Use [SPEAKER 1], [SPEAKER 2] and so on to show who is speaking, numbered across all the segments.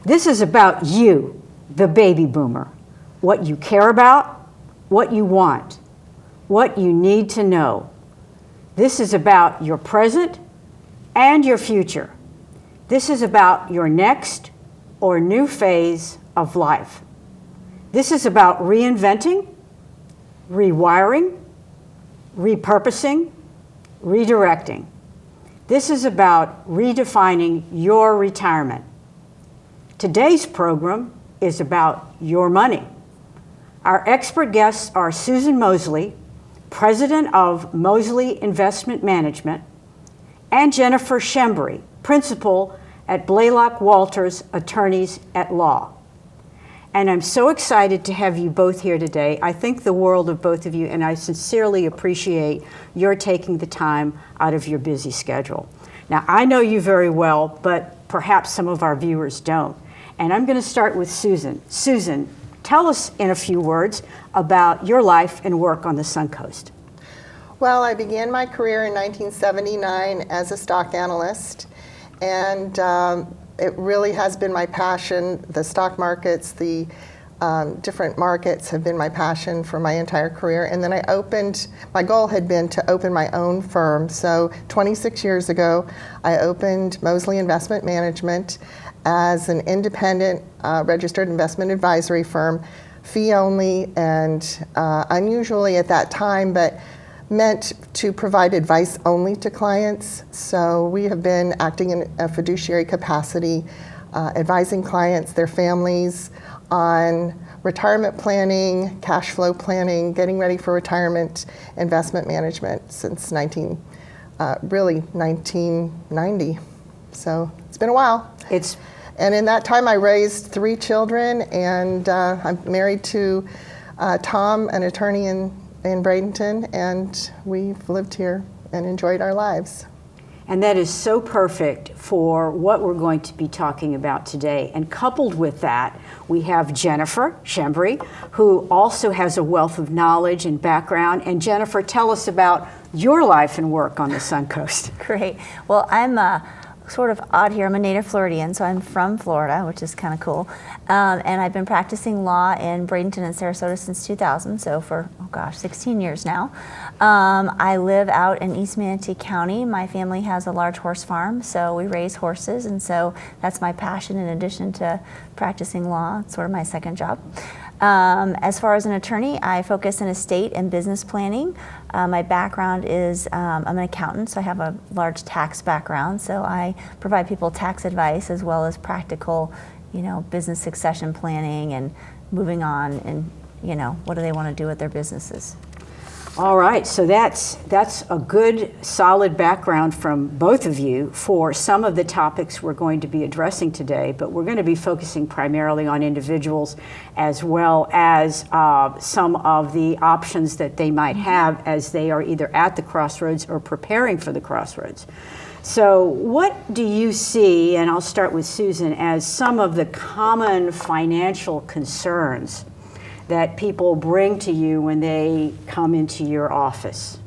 [SPEAKER 1] This is about you, the baby boomer, what you care about, what you want, what you need to know. This is about your present and your future. This is about your next or new phase of life. This is about reinventing, rewiring, repurposing, redirecting. This is about redefining your retirement. Today's program is about your money. Our expert guests are Susan Mosley, President of Mosley Investment Management, and Jennifer Schembri, Principal at Blaylock Walters Attorneys at Law. And I'm so excited to have you both here today. I think the world of both of you, and I sincerely appreciate your taking the time out of your busy schedule. Now, I know you very well, but perhaps some of our viewers don't. And I'm going to start with Susan. Susan, tell us in a few words about your life and work on the Suncoast.
[SPEAKER 2] Well, I began my career in 1979 as a stock analyst, and it really has been my passion. The stock markets, the different markets have been my passion for my entire career. And then my goal had been to open my own firm. So 26 years ago, I opened Mosley Investment Management as an independent registered investment advisory firm, fee only and unusually at that time, but meant to provide advice only to clients. So we have been acting in a fiduciary capacity, advising clients, their families on retirement planning, cash flow planning, getting ready for retirement, investment management since 1990. So it's been a while. And in that time I raised 3 children, and I'm married to Tom, an attorney in Bradenton, and we've lived here and enjoyed our lives.
[SPEAKER 1] And that is so perfect for what we're going to be talking about today. And coupled with that, we have Jennifer Schembri, who also has a wealth of knowledge and background. And Jennifer, tell us about your life and work on the Suncoast.
[SPEAKER 3] Great. Well, I'm sort of odd here. I'm a native Floridian, so I'm from Florida, which is kind of cool. And I've been practicing law in Bradenton and Sarasota since 2000, so for, 16 years now. I live out in East Manatee County. My family has a large horse farm, so we raise horses, and so that's my passion in addition to practicing law. It's sort of my second job. As far as an attorney, I focus in estate and business planning. My background is I'm an accountant, so I have a large tax background. So I provide people tax advice as well as practical, business succession planning and moving on and, what do they want to do with their businesses.
[SPEAKER 1] All right, so that's a good, solid background from both of you for some of the topics we're going to be addressing today, but we're going to be focusing primarily on individuals as well as some of the options that they might have as they are either at the crossroads or preparing for the crossroads. So what do you see, and I'll start with Susan, as some of the common financial concerns that people bring to you when they come into your office?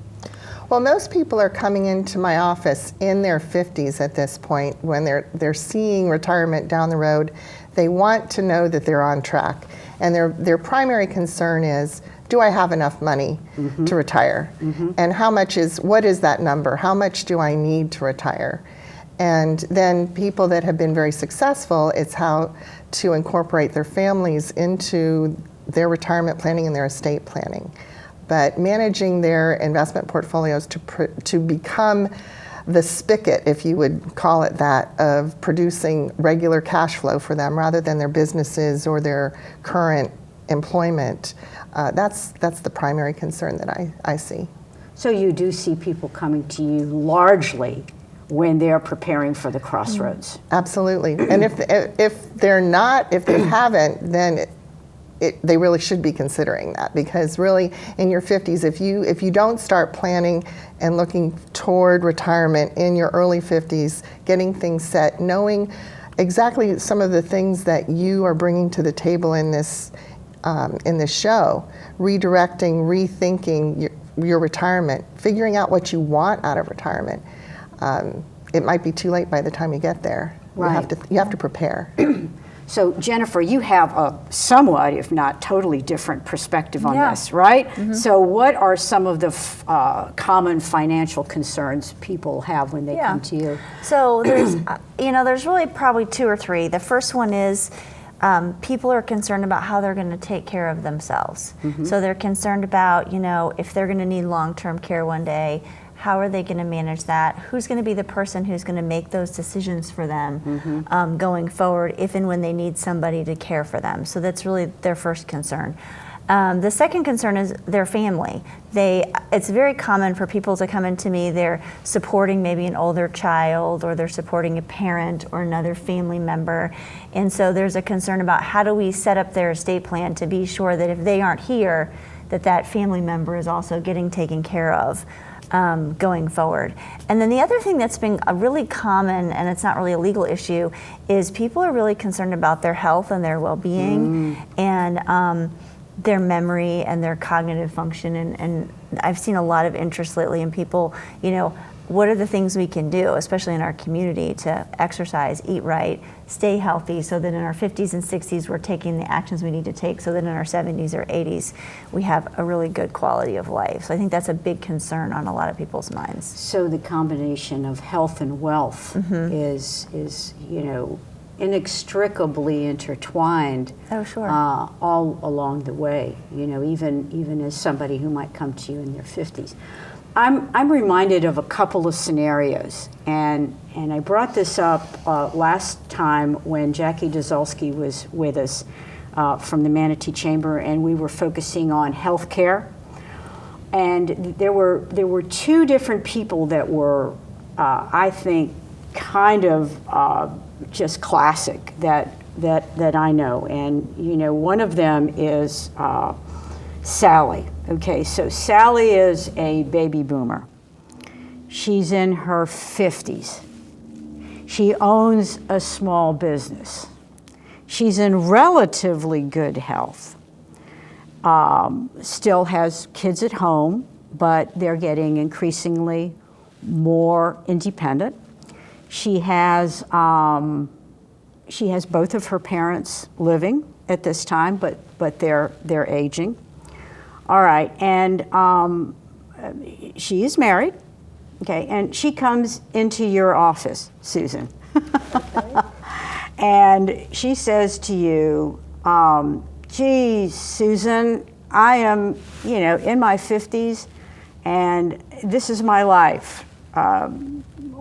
[SPEAKER 2] Well, most people are coming into my office in their 50s at this point when they're seeing retirement down the road. They want to know that they're on track. And their primary concern is, do I have enough money to retire? And what is that number? How much do I need to retire? And then people that have been very successful, it's how to incorporate their families into their retirement planning and their estate planning. But managing their investment portfolios to become the spigot, if you would call it that, of producing regular cash flow for them rather than their businesses or their current employment, that's the primary concern that I see.
[SPEAKER 1] So you do see people coming to you largely when they're preparing for the crossroads.
[SPEAKER 2] Absolutely. And if they're not, if they haven't, then they really should be considering that, because really in your 50s, if you don't start planning and looking toward retirement in your early 50s, getting things set, knowing exactly some of the things that you are bringing to the table in this show, redirecting, rethinking your retirement, figuring out what you want out of retirement. It might be too late by the time you get there.
[SPEAKER 1] Right.
[SPEAKER 2] You have to prepare.
[SPEAKER 1] So Jennifer, you have a somewhat, if not totally different perspective on
[SPEAKER 3] Yeah.
[SPEAKER 1] this, right? So what are some of the common financial concerns people have when they come to you?
[SPEAKER 3] So there's, there's really probably two or three. The first one is people are concerned about how they're going to take care of themselves. So they're concerned about, if they're going to need long-term care one day, how are they going to manage that? Who's going to be the person who's going to make those decisions for them going forward, if and when they need somebody to care for them? So that's really their first concern. The second concern is their family. It's very common for people to come into me, they're supporting maybe an older child, or they're supporting a parent or another family member. And so there's a concern about how do we set up their estate plan to be sure that if they aren't here, that family member is also getting taken care of. Going forward. And then the other thing that's been a really common, and it's not really a legal issue, is people are really concerned about their health and their well-being and their memory and their cognitive function. And I've seen a lot of interest lately in people, what are the things we can do, especially in our community, to exercise, eat right, stay healthy, so that in our 50s and 60s we're taking the actions we need to take, so that in our 70s or 80s we have a really good quality of life. So I think that's a big concern on a lot of people's minds.
[SPEAKER 1] So the combination of health and wealth is inextricably intertwined.
[SPEAKER 3] Oh, sure.
[SPEAKER 1] All along the way. Even as somebody who might come to you in their 50s. I'm reminded of a couple of scenarios, and I brought this up last time when Jackie Dozolski was with us from the Manatee Chamber, and we were focusing on health care. And there were two different people that were, I think, kind of just classic that I know. And one of them is Sally. Okay, so Sally is a baby boomer. She's in her 50s. She owns a small business. She's in relatively good health. Still has kids at home, but they're getting increasingly more independent. She has both of her parents living at this time, but they're aging. All right, and she is married, okay, and she comes into your office, Susan, and she says to you, geez, Susan, I am, in my 50s, and this is my life.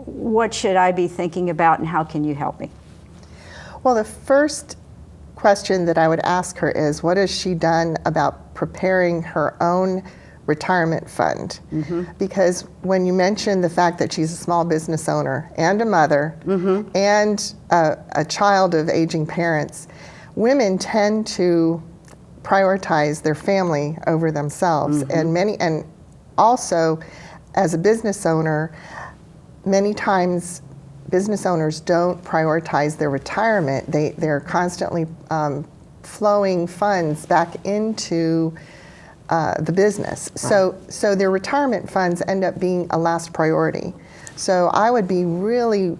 [SPEAKER 1] What should I be thinking about, and how can you help me?
[SPEAKER 2] Well, the first question that I would ask her is, what has she done about preparing her own retirement fund? Because when you mention the fact that she's a small business owner and a mother and a child of aging parents, women tend to prioritize their family over themselves. And also, as a business owner, many times business owners don't prioritize their retirement. They're constantly flowing funds back into the business. Right. So their retirement funds end up being a last priority. So I would be really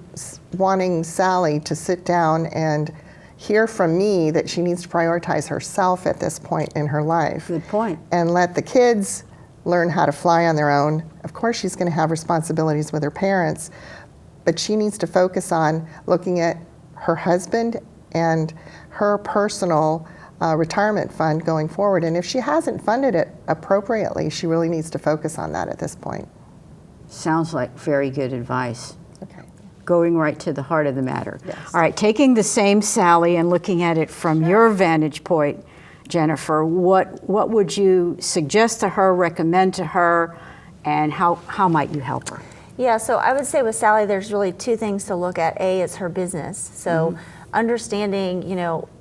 [SPEAKER 2] wanting Sally to sit down and hear from me that she needs to prioritize herself at this point in her life.
[SPEAKER 1] Good point.
[SPEAKER 2] And let the kids learn how to fly on their own. Of course, she's going to have responsibilities with her parents, but she needs to focus on looking at her husband and her personal retirement fund going forward. And if she hasn't funded it appropriately, she really needs to focus on that at this point.
[SPEAKER 1] Sounds like very good advice.
[SPEAKER 2] Okay.
[SPEAKER 1] Going right to the heart of the matter.
[SPEAKER 2] Yes.
[SPEAKER 1] All right, taking the same Sally and looking at it from your vantage point, Jennifer, what would you suggest to her, recommend to her, and how might you help her?
[SPEAKER 3] Yeah, so I would say with Sally, there's really two things to look at. A is her business. So understanding,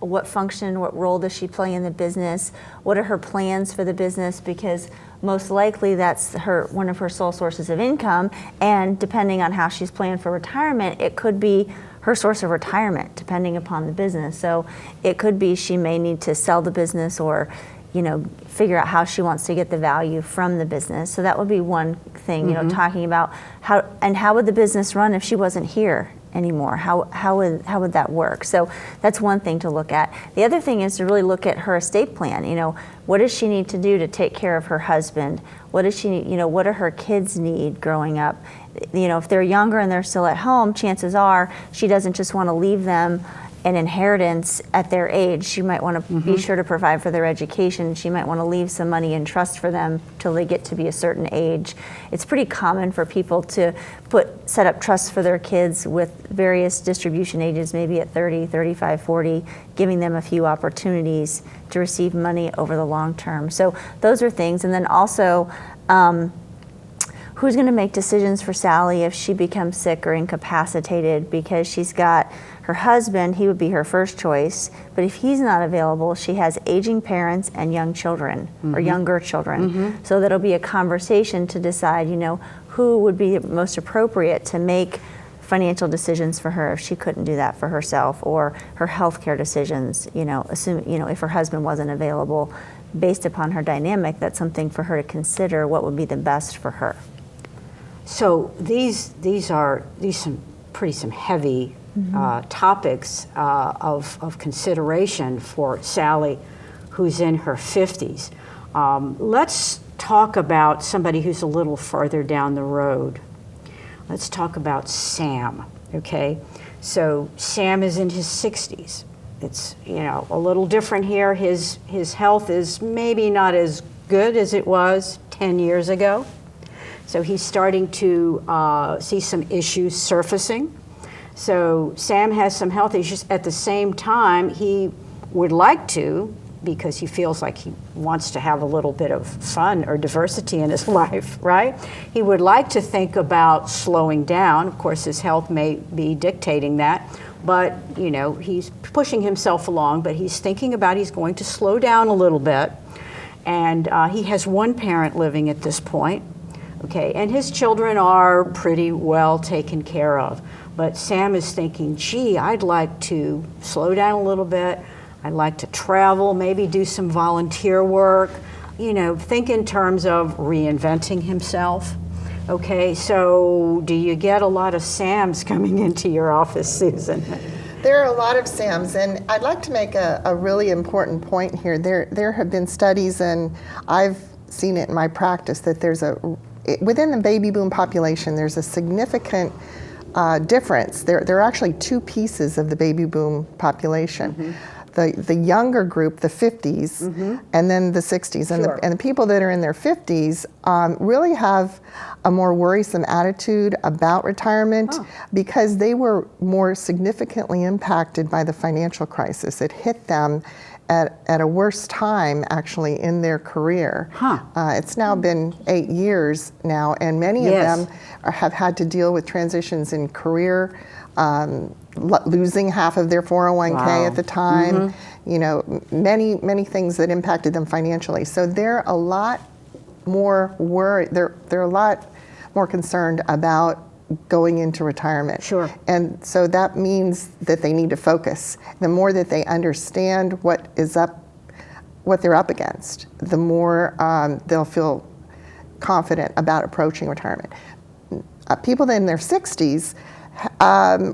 [SPEAKER 3] what function, what role does she play in the business? What are her plans for the business? Because most likely that's one of her sole sources of income. And depending on how she's planned for retirement, it could be her source of retirement, depending upon the business. So it could be she may need to sell the business or figure out how she wants to get the value from the business. So that would be one thing, talking about how would the business run if she wasn't here anymore? How would that work? So that's one thing to look at. The other thing is to really look at her estate plan. What does she need to do to take care of her husband? What does she need, what do her kids need growing up? If they're younger and they're still at home, chances are she doesn't just want to leave them an inheritance at their age. She might want to be sure to provide for their education. She might want to leave some money in trust for them till they get to be a certain age. It's pretty common for people to set up trusts for their kids with various distribution ages, maybe at 30, 35, 40, giving them a few opportunities to receive money over the long term. So those are things. And then also, who's going to make decisions for Sally if she becomes sick or incapacitated? Because she's got her husband, he would be her first choice, but if he's not available, she has aging parents and young children or younger children. So that'll be a conversation to decide, who would be most appropriate to make financial decisions for her if she couldn't do that for herself, or her healthcare decisions, if her husband wasn't available. Based upon her dynamic, that's something for her to consider what would be the best for her.
[SPEAKER 1] So these are some heavy topics of consideration for Sally, who's in her 50s. Let's talk about somebody who's a little further down the road. Let's talk about Sam, okay? So Sam is in his 60s. It's, a little different here. His health is maybe not as good as it was 10 years ago. So he's starting to see some issues surfacing. So Sam has some health issues. At the same time, he would like to, because he feels like he wants to have a little bit of fun or diversity in his life, right? He would like to think about slowing down. Of course, his health may be dictating that, but he's pushing himself along, but he's thinking about he's going to slow down a little bit. And he has one parent living at this point, okay? And his children are pretty well taken care of. But Sam is thinking, gee, I'd like to slow down a little bit. I'd like to travel, maybe do some volunteer work, think in terms of reinventing himself. Okay, so do you get a lot of Sams coming into your office, Susan?
[SPEAKER 2] There are a lot of Sams, and I'd like to make a really important point here. There have been studies, and I've seen it in my practice, that within the baby boom population, there's a significant difference. There are actually two pieces of the baby boom population. The younger group, the 50s, and then the 60s. And the people that are in their 50s really have a more worrisome attitude about retirement because they were more significantly impacted by the financial crisis. It hit them at a worse time, actually, in their career. It's now been 8 years now, and many of them have had to deal with transitions in career, losing half of their 401k at the time, many things that impacted them financially. So they're a lot more worried, they're a lot more concerned about going into retirement.
[SPEAKER 1] Sure.
[SPEAKER 2] And so that means that they need to focus. The more that they understand what they're up against, the more they'll feel confident about approaching retirement. People in their 60s,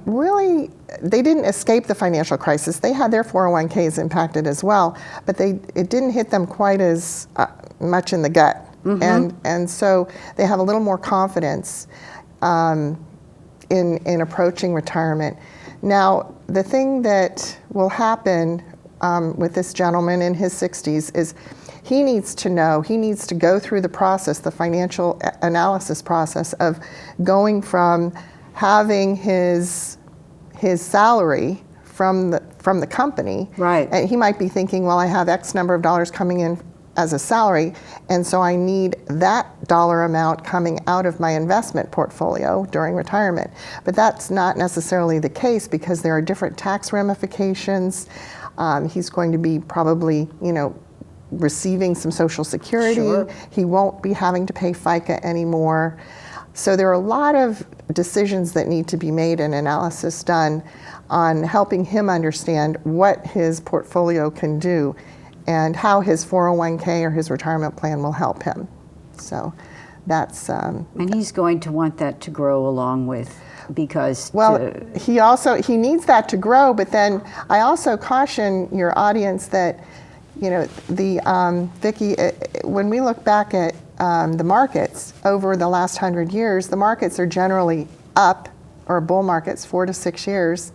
[SPEAKER 2] really, they didn't escape the financial crisis. They had their 401ks impacted as well, but it didn't hit them quite as much in the gut. And so they have a little more confidence in approaching retirement. Now, the thing that will happen with this gentleman in his 60s is he needs to go through the process, the financial analysis process of going from having his salary from the company.
[SPEAKER 1] Right.
[SPEAKER 2] And he might be thinking, well, I have X number of dollars coming in as a salary, and so I need that dollar amount coming out of my investment portfolio during retirement. But that's not necessarily the case because there are different tax ramifications. He's going to be probably, receiving some Social Security.
[SPEAKER 1] Sure.
[SPEAKER 2] He won't be having to pay FICA anymore. So there are a lot of decisions that need to be made and analysis done on helping him understand what his portfolio can do and how his 401k or his retirement plan will help him. So that's...
[SPEAKER 1] And he's going to want that to grow along with, because...
[SPEAKER 2] he needs that to grow, but then I also caution your audience that, Vicki, when we look back at the markets over the last 100 years, the markets are generally up, or bull markets, 4 to 6 years.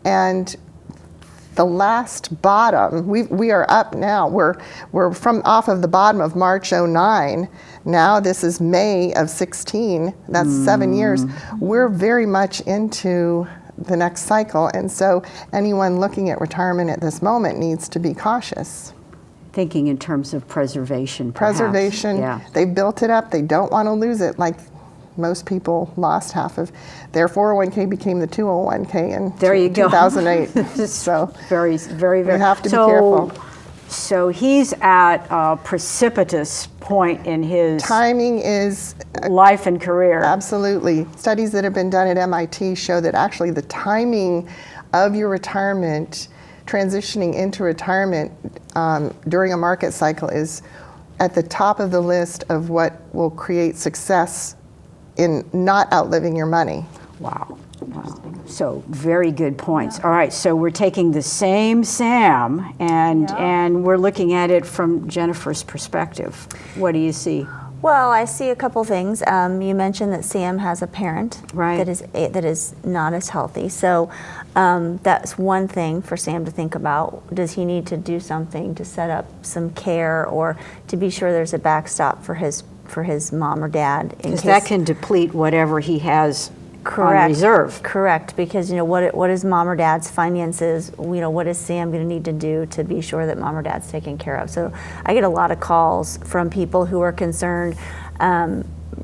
[SPEAKER 2] And the last bottom, we are up now. We're from off of the bottom of March 09. Now this is May of 16. That's 7 years. We're very much into the next cycle, and so anyone looking at retirement at this moment needs to be cautious.
[SPEAKER 1] Thinking in terms of preservation, perhaps.
[SPEAKER 2] Preservation.
[SPEAKER 1] Yeah.
[SPEAKER 2] They've built it up. They don't want to lose it. Like most people lost half of their 401k became the 201k in
[SPEAKER 1] There you go.
[SPEAKER 2] 2008. So
[SPEAKER 1] very, very, very.
[SPEAKER 2] we have to be careful.
[SPEAKER 1] So he's at a precipitous point in his
[SPEAKER 2] Timing is
[SPEAKER 1] life and career.
[SPEAKER 2] absolutely. Studies that have been done at MIT show that actually the timing of your retirement, transitioning into retirement during a market cycle, is at the top of the list of what will create success in not outliving your money.
[SPEAKER 1] Wow. Wow. So very good points. All right, so we're taking the same Sam and we're looking at it from Jennifer's perspective. What do you see?
[SPEAKER 3] Well, I see a couple things. You mentioned that Sam has a parent
[SPEAKER 1] Right.
[SPEAKER 3] that is not as healthy. So that's one thing for Sam to think about. Does he need to do something to set up some care, or to be sure there's a backstop for his mom or dad?
[SPEAKER 1] Because that can deplete whatever he has on reserve.
[SPEAKER 3] Correct, because what is mom or dad's finances? What is Sam going to need to do to be sure that mom or dad's taken care of? So I get a lot of calls from people who are concerned,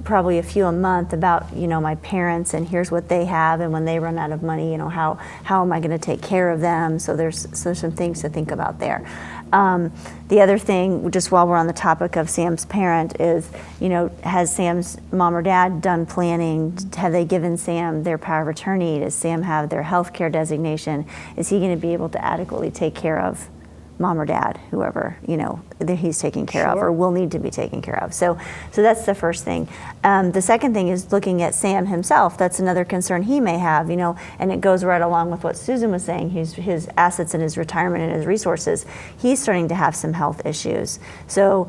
[SPEAKER 3] probably a few a month, about my parents, and here's what they have, and when they run out of money, how am I going to take care of them? So there's some things to think about there. The other thing, just while we're on the topic of Sam's parent, is, has Sam's mom or dad done planning? Have they given Sam their power of attorney? Does Sam have their health care designation? Is he going to be able to adequately take care of mom or dad, whoever, that he's taking care of or will need to be taken care of? So that's the first thing. The second thing is looking at Sam himself. That's another concern he may have, and it goes right along with what Susan was saying. His assets and his retirement and his resources. He's starting to have some health issues. So,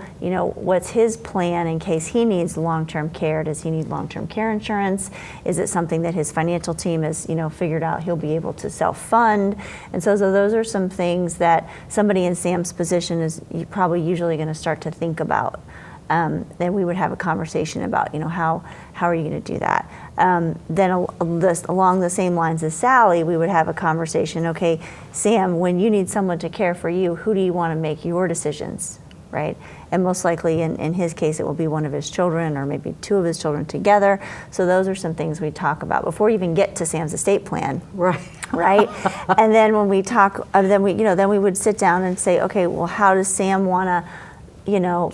[SPEAKER 3] what's his plan in case he needs long-term care? Does he need long-term care insurance? Is it something that his financial team has, figured out he'll be able to self-fund? And so those are some things that somebody in Sam's position is probably usually going to start to think about. Then we would have a conversation about, how are you going to do that? Then along the same lines as Sally, we would have a conversation. Okay, Sam, when you need someone to care for you, who do you want to make your decisions, right? And most likely, in his case, it will be one of his children, or maybe two of his children together. So those are some things we talk about before you even get to Sam's estate plan.
[SPEAKER 1] Right.
[SPEAKER 3] Right. And then when we talk, then we would sit down and say, okay, well, how does Sam want to,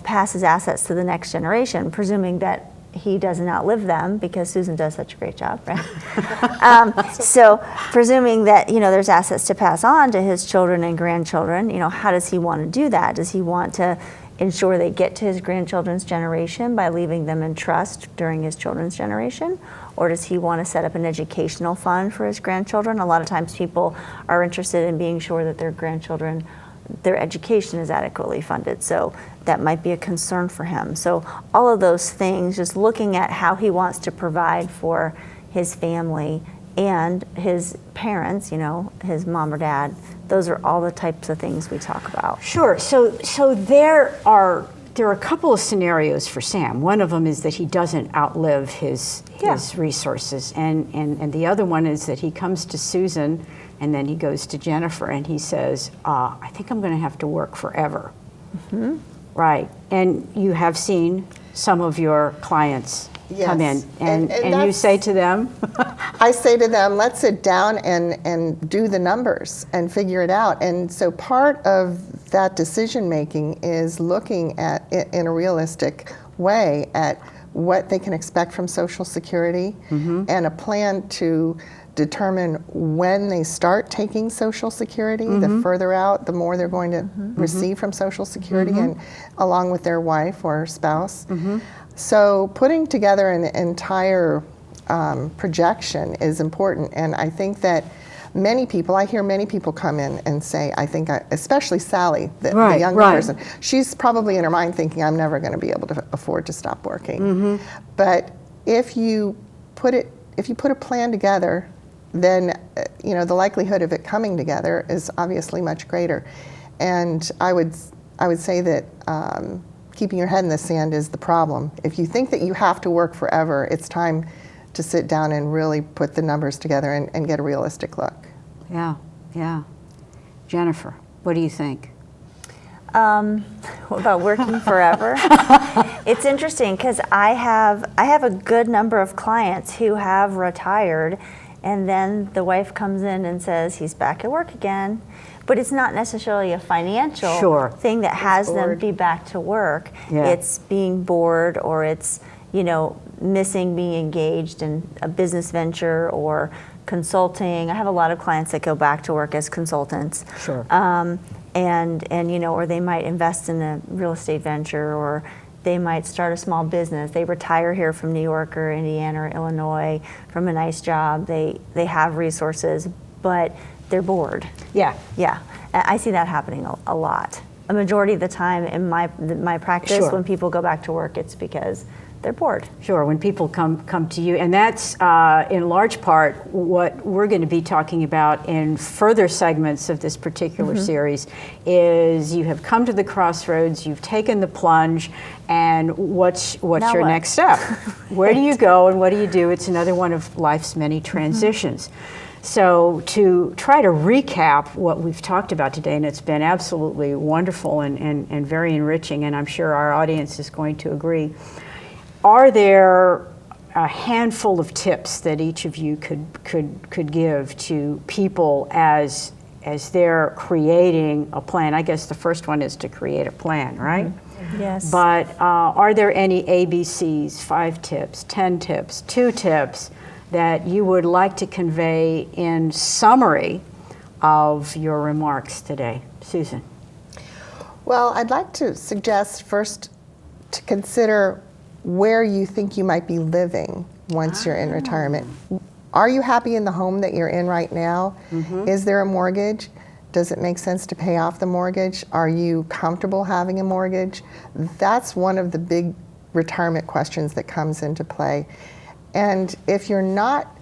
[SPEAKER 3] pass his assets to the next generation, presuming that he doesn't outlive them, because Susan does such a great job, right? So presuming that, there's assets to pass on to his children and grandchildren, how does he want to do that? Does he want to ensure they get to his grandchildren's generation by leaving them in trust during his children's generation? Or does he want to set up an educational fund for his grandchildren? A lot of times people are interested in being sure that their grandchildren, their education is adequately funded. So that might be a concern for him. So all of those things, just looking at how he wants to provide for his family and his parents, his mom or dad, those are all the types of things we talk about.
[SPEAKER 1] Sure. So there are a couple of scenarios for Sam. One of them is that he doesn't outlive his resources, and the other one is that he comes to Susan, and then he goes to Jennifer, and he says, "I think I'm going to have to work forever." Mm-hmm. right. And you have seen some of your clients come in,
[SPEAKER 2] Yes.
[SPEAKER 1] and you
[SPEAKER 2] that's-
[SPEAKER 1] say to them,
[SPEAKER 2] I say to them, let's sit down and do the numbers and figure it out. And so part of that decision making is looking at it in a realistic way at what they can expect from Social Security and a plan to determine when they start taking Social Security. The further out, the more they're going to receive from Social Security, and along with their wife or spouse. So putting together an entire projection is important, and I think that I hear many people come in and say, especially Sally, the younger person, she's probably in her mind thinking, I'm never going to be able to afford to stop working. But if you put a plan together, then the likelihood of it coming together is obviously much greater. And I would say that keeping your head in the sand is the problem. If you think that you have to work forever, it's time to sit down and really put the numbers together and get a realistic look.
[SPEAKER 1] yeah. Jennifer, what do you think?
[SPEAKER 3] About working forever? It's interesting because I have a good number of clients who have retired, and then the wife comes in and says he's back at work again. But it's not necessarily a financial thing that has them be back to work.
[SPEAKER 1] Yeah.
[SPEAKER 3] It's being bored, or it's missing being engaged in a business venture or consulting. I have a lot of clients that go back to work as consultants.
[SPEAKER 1] Sure.
[SPEAKER 3] Or they might invest in a real estate venture, or they might start a small business. They retire here from New York or Indiana or Illinois from a nice job. They have resources, but they're bored.
[SPEAKER 1] Yeah.
[SPEAKER 3] Yeah, I see that happening a lot. A majority of the time in my practice,
[SPEAKER 1] Sure.
[SPEAKER 3] when people go back to work, it's because they're bored.
[SPEAKER 1] Sure, when people come to you, and that's in large part what we're going to be talking about in further segments of this particular series, is you have come to the crossroads, you've taken the plunge, and what's
[SPEAKER 3] Now
[SPEAKER 1] your
[SPEAKER 3] what?
[SPEAKER 1] next step? Where do you go and what do you do? It's another one of life's many transitions. So to try to recap what we've talked about today, and it's been absolutely wonderful and very enriching, and I'm sure our audience is going to agree, are there a handful of tips that each of you could give to people as they're creating a plan? I guess the first one is to create a plan, right?
[SPEAKER 3] Yes.
[SPEAKER 1] But are there any ABCs, 5 tips, 10 tips, 2 tips that you would like to convey in summary of your remarks today? Susan.
[SPEAKER 2] Well, I'd like to suggest first to consider where you think you might be living once you're in retirement. Are you happy in the home that you're in right now? Is there a mortgage? Does it make sense to pay off the mortgage? Are you comfortable having a mortgage? That's one of the big retirement questions that comes into play. And if you're not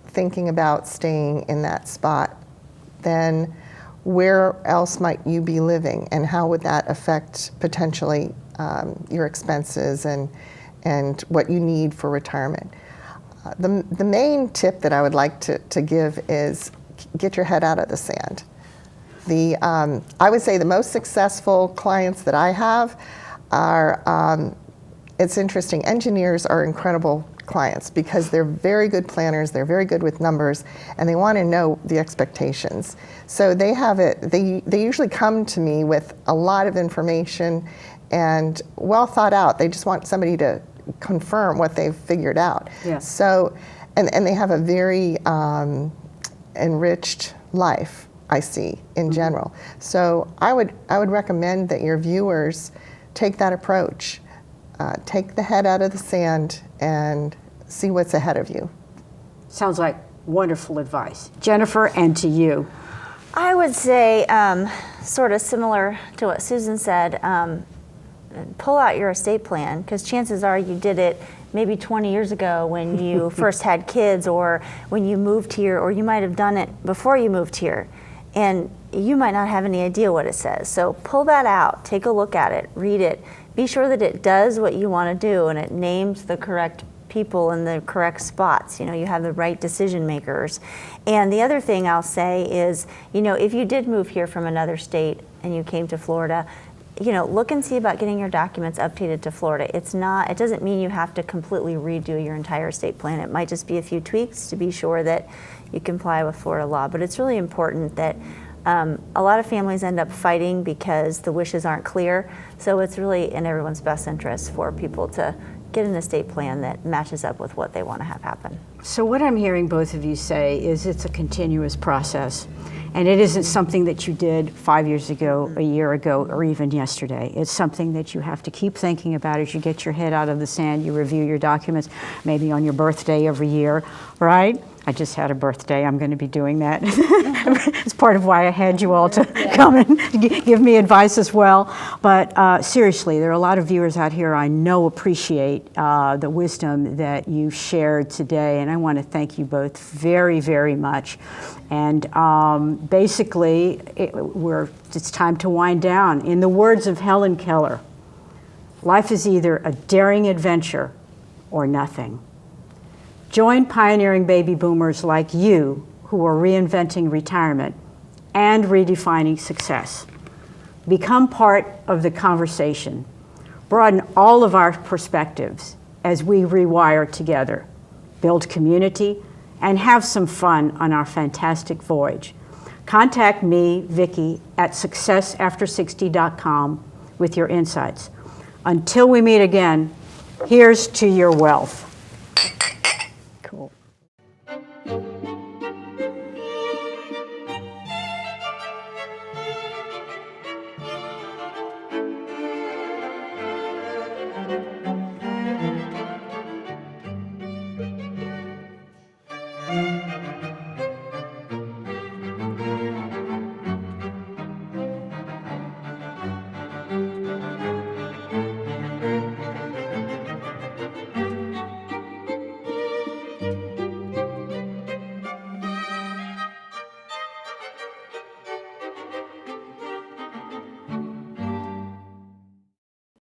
[SPEAKER 2] thinking about staying in that spot, then where else might you be living, and how would that affect potentially your expenses and what you need for retirement? The main tip that I would like to give is get your head out of the sand. I would say the most successful clients that I have are, it's interesting, engineers are incredible clients because they're very good planners, they're very good with numbers, and they want to know the expectations. So they have it, they usually come to me with a lot of information and well thought out. They just want somebody to confirm what they've figured out.
[SPEAKER 1] Yes.
[SPEAKER 2] So, and they have a very enriched life, I see, in general. So I would recommend that your viewers take that approach. Take the head out of the sand and see what's ahead of you.
[SPEAKER 1] Sounds like wonderful advice. Jennifer, and to you.
[SPEAKER 3] I would say, sort of similar to what Susan said, pull out your estate plan, because chances are you did it maybe 20 years ago when you first had kids, or when you moved here, or you might have done it before you moved here. And you might not have any idea what it says. So pull that out, take a look at it, read it, be sure that it does what you want to do and it names the correct people in the correct spots. You know, you have the right decision makers. And the other thing I'll say is, you know, if you did move here from another state and you came to Florida, look and see about getting your documents updated to Florida. It doesn't mean you have to completely redo your entire estate plan. It might just be a few tweaks to be sure that you comply with Florida law. But it's really important that a lot of families end up fighting because the wishes aren't clear. So it's really in everyone's best interest for people to get an estate plan that matches up with what they want to have happen.
[SPEAKER 1] So what I'm hearing both of you say is it's a continuous process. And it isn't something that you did 5 years ago, a year ago, or even yesterday. It's something that you have to keep thinking about as you get your head out of the sand, you review your documents, maybe on your birthday every year, right? I just had a birthday. I'm going to be doing that. It's part of why I had you all to come and give me advice as well. But seriously, there are a lot of viewers out here I know appreciate the wisdom that you shared today, and I want to thank you both very, very much. And basically, it's time to wind down. In the words of Helen Keller, life is either a daring adventure or nothing. Join pioneering baby boomers like you who are reinventing retirement and redefining success. Become part of the conversation. Broaden all of our perspectives as we rewire together, build community, and have some fun on our fantastic voyage. Contact me, Vicki, at successafter60.com with your insights. Until we meet again, here's to your wealth.